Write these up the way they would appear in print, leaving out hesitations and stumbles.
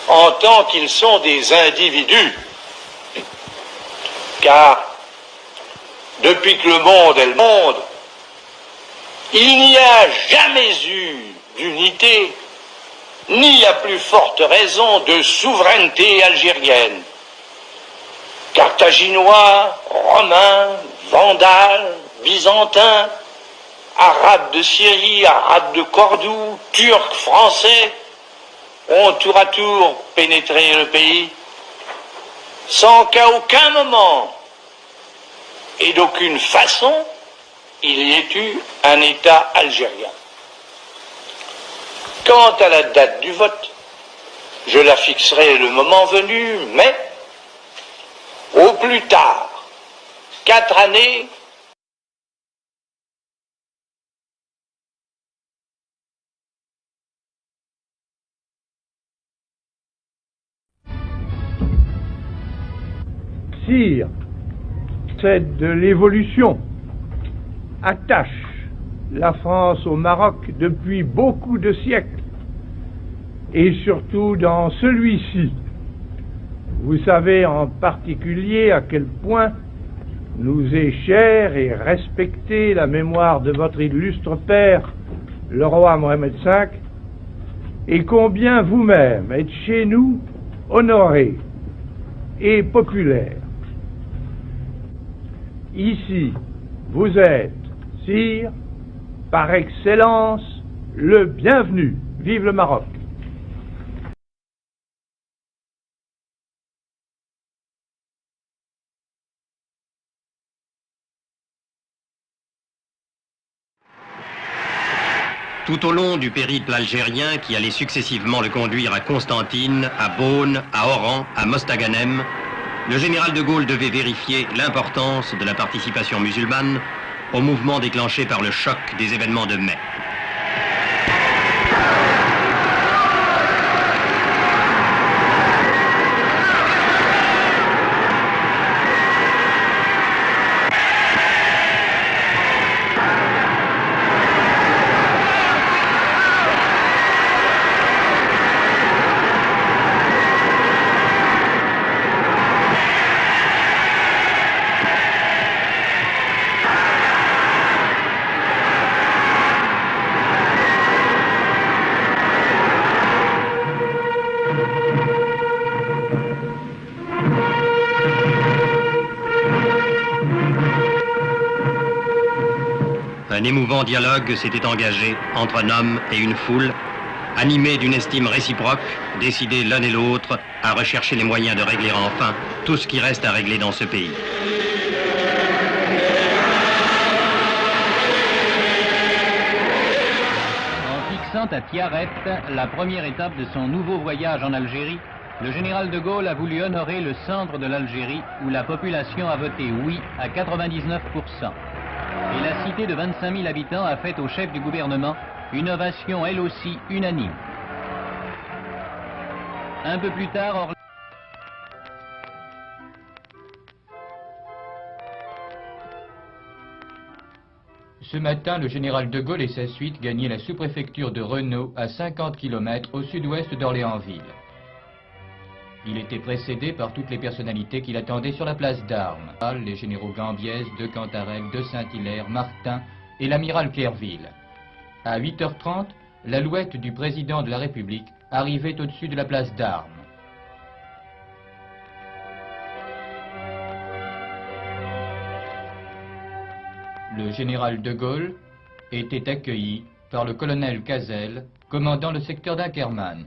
en tant qu'ils sont des individus. Car depuis que le monde est le monde, il n'y a jamais eu d'unité, ni à plus forte raison de souveraineté algérienne. Carthaginois, Romains, Vandales, Byzantins, Arabes de Syrie, Arabes de Cordoue, Turcs, Français, ont tour à tour pénétré le pays, sans qu'à aucun moment et d'aucune façon il y ait eu un État algérien. Quant à la date du vote, je la fixerai le moment venu, mais au plus tard, 4 années Sire, c'est de l'évolution. Attache la France au Maroc depuis beaucoup de siècles, et surtout dans celui-ci. Vous savez en particulier à quel point nous est chère et respectée la mémoire de votre illustre père, le roi Mohamed V, et combien vous-même êtes chez nous honoré et populaire. Ici, vous êtes, sire, par excellence, le bienvenu. Vive le Maroc! Tout au long du périple algérien qui allait successivement le conduire à Constantine, à Beaune, à Oran, à Mostaganem, le général de Gaulle devait vérifier l'importance de la participation musulmane au mouvement déclenché par le choc des événements de mai. Un émouvant dialogue s'était engagé entre un homme et une foule, animés d'une estime réciproque, décidés l'un et l'autre à rechercher les moyens de régler enfin tout ce qui reste à régler dans ce pays. En fixant à Tiaret la première étape de son nouveau voyage en Algérie, le général de Gaulle a voulu honorer le centre de l'Algérie où la population a voté oui à 99%. Et la cité de 25 000 habitants a fait au chef du gouvernement une ovation elle aussi unanime. Un peu plus tard, Ce matin, le général de Gaulle et sa suite gagnaient la sous-préfecture de Renault à 50 km au sud-ouest d'Orléansville. Il était précédé par toutes les personnalités qui l'attendaient sur la place d'Armes. Les généraux Gambiès, de Cantarec, de Saint-Hilaire, Martin et l'amiral Clerville. À 8h30, l'alouette du président de la République arrivait au-dessus de la place d'Armes. Le général de Gaulle était accueilli par le colonel Cazel, commandant le secteur d'Ackermann.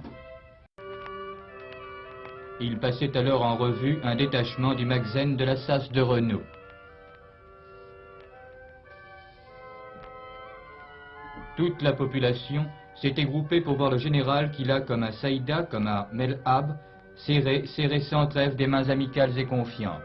Il passait alors en revue un détachement du Magzen de la SAS de Renault. Toute la population s'était groupée pour voir le général qui, là, comme à Saïda, comme à Melhab, serrait sans trêve des mains amicales et confiantes.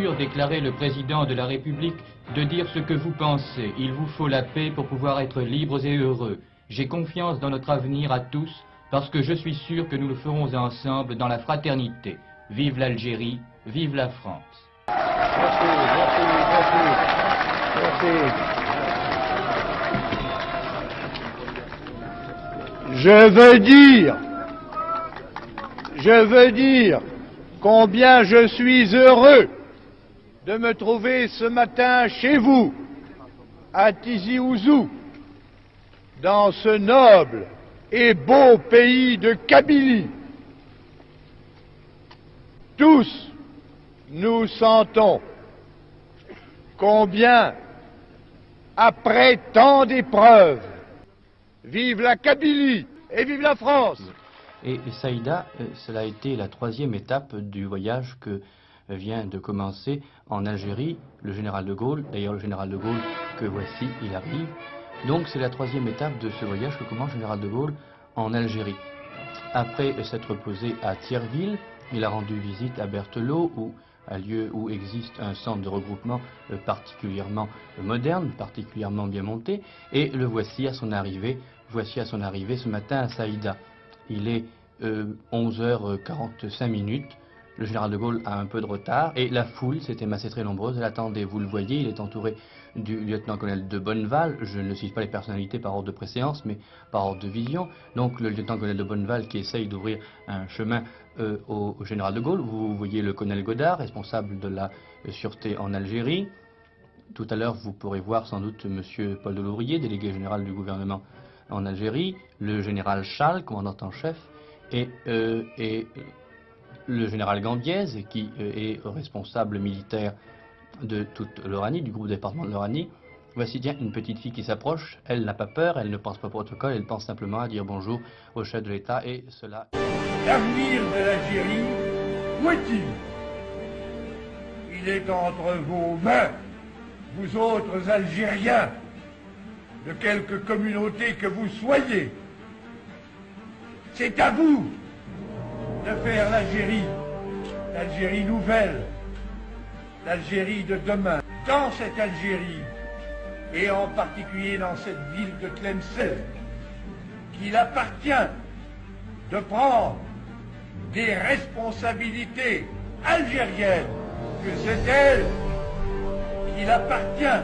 sûr, déclarait le président de la République, de dire ce que vous pensez. Il vous faut la paix pour pouvoir être libres et heureux. J'ai confiance dans notre avenir à tous, parce que je suis sûr que nous le ferons ensemble dans la fraternité. Vive l'Algérie, vive la France. Merci, merci, merci, merci. Je veux dire combien je suis heureux de me trouver ce matin chez vous, à Tizi Ouzou, dans ce noble et beau pays de Kabylie. Tous, nous sentons combien, après tant d'épreuves, vive la Kabylie et vive la France! Et Saïda, cela a été la 3e étape du voyage que vient de commencer en Algérie le général de Gaulle. D'ailleurs, le général de Gaulle, que voici, il arrive. Donc c'est la 3e étape de ce voyage que commence le général de Gaulle en Algérie. Après s'être posé à Thierville, il a rendu visite à Berthelot, un lieu où existe un centre de regroupement particulièrement moderne, particulièrement bien monté, et le voici à son arrivée ce matin à Saïda. Il est 11h45, le général de Gaulle a un peu de retard, et la foule s'était massée très nombreuse, elle attendait, vous le voyez, il est entouré du lieutenant-colonel de Bonneval, je ne cite pas les personnalités par ordre de préséance, mais par ordre de vision, donc le lieutenant-colonel de Bonneval qui essaye d'ouvrir un chemin au général de Gaulle. Vous voyez le colonel Godard, responsable de la sûreté en Algérie. Tout à l'heure, vous pourrez voir sans doute M. Paul Delouvrier, délégué général du gouvernement en Algérie, le général Chal, commandant en chef, et le général Gambiez, qui est responsable militaire de toute l'Oranie, du groupe département de l'Oranie. Voici bien une petite fille qui s'approche, elle n'a pas peur, elle ne pense pas au protocole, elle pense simplement à dire bonjour au chef de l'État, et cela... L'avenir de l'Algérie, où est-il? Il est entre vos mains, vous autres Algériens, de quelque communauté que vous soyez. C'est à vous de faire l'Algérie nouvelle, l'Algérie de demain. Dans cette Algérie, et en particulier dans cette ville de Tlemcen, qu'il appartient de prendre des responsabilités algériennes, que c'est elle qu'il appartient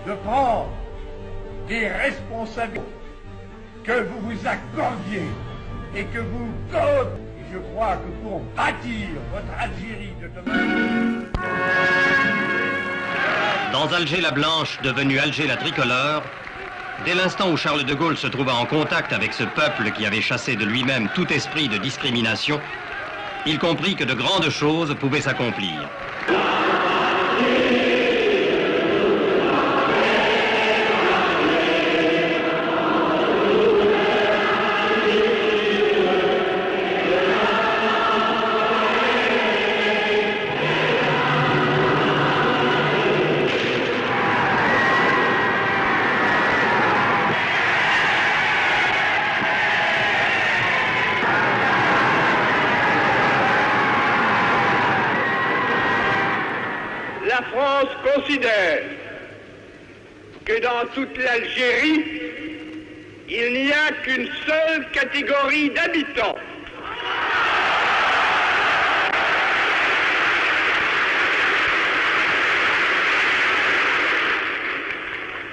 de prendre des responsabilités que vous vous accordiez et que vous coopérez. Et je crois que pour bâtir votre Algérie de demain... Dans Alger la Blanche, devenue Alger la Tricolore, dès l'instant où Charles de Gaulle se trouva en contact avec ce peuple qui avait chassé de lui-même tout esprit de discrimination, il comprit que de grandes choses pouvaient s'accomplir. La France considère que dans toute l'Algérie, il n'y a qu'une seule catégorie d'habitants.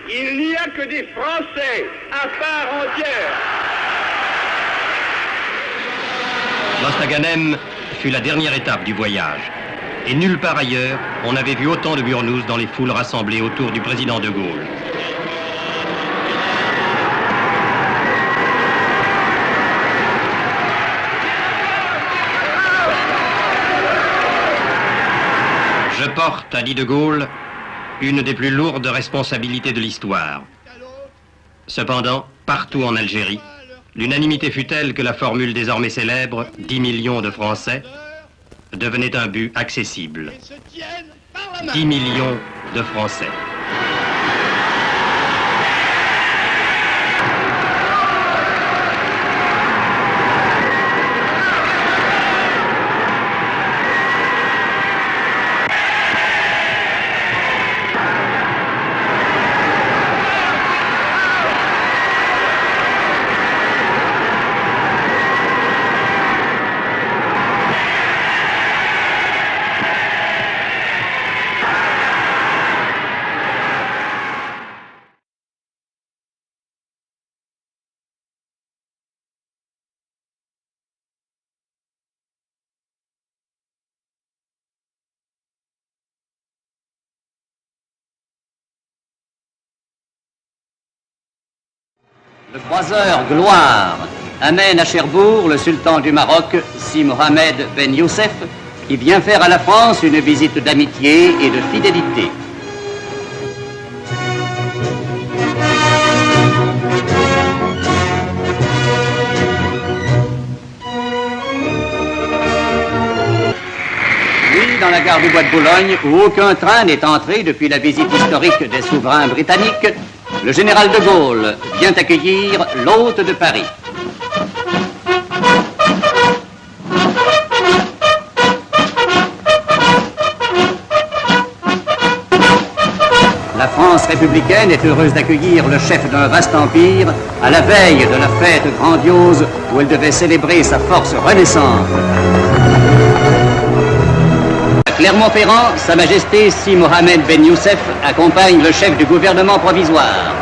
Il n'y a que des Français à part entière. Mostaganem fut la dernière étape du voyage. Et nulle part ailleurs, on n'avait vu autant de burnous dans les foules rassemblées autour du président de Gaulle. Je porte, a dit de Gaulle, une des plus lourdes responsabilités de l'histoire. Cependant, partout en Algérie, l'unanimité fut telle que la formule désormais célèbre « 10 millions de Français » devenait un but accessible. 10 millions de Français. Le croiseur Gloire amène à Cherbourg le sultan du Maroc, Si Mohamed Ben Youssef, qui vient faire à la France une visite d'amitié et de fidélité. Oui, dans la gare du Bois de Boulogne, où aucun train n'est entré depuis la visite historique des souverains britanniques, le général de Gaulle vient accueillir l'hôte de Paris. La France républicaine est heureuse d'accueillir le chef d'un vaste empire à la veille de la fête grandiose où elle devait célébrer sa force renaissante. À Clermont-Ferrand, Sa Majesté Si Mohamed Ben Youssef accompagne le chef du gouvernement provisoire.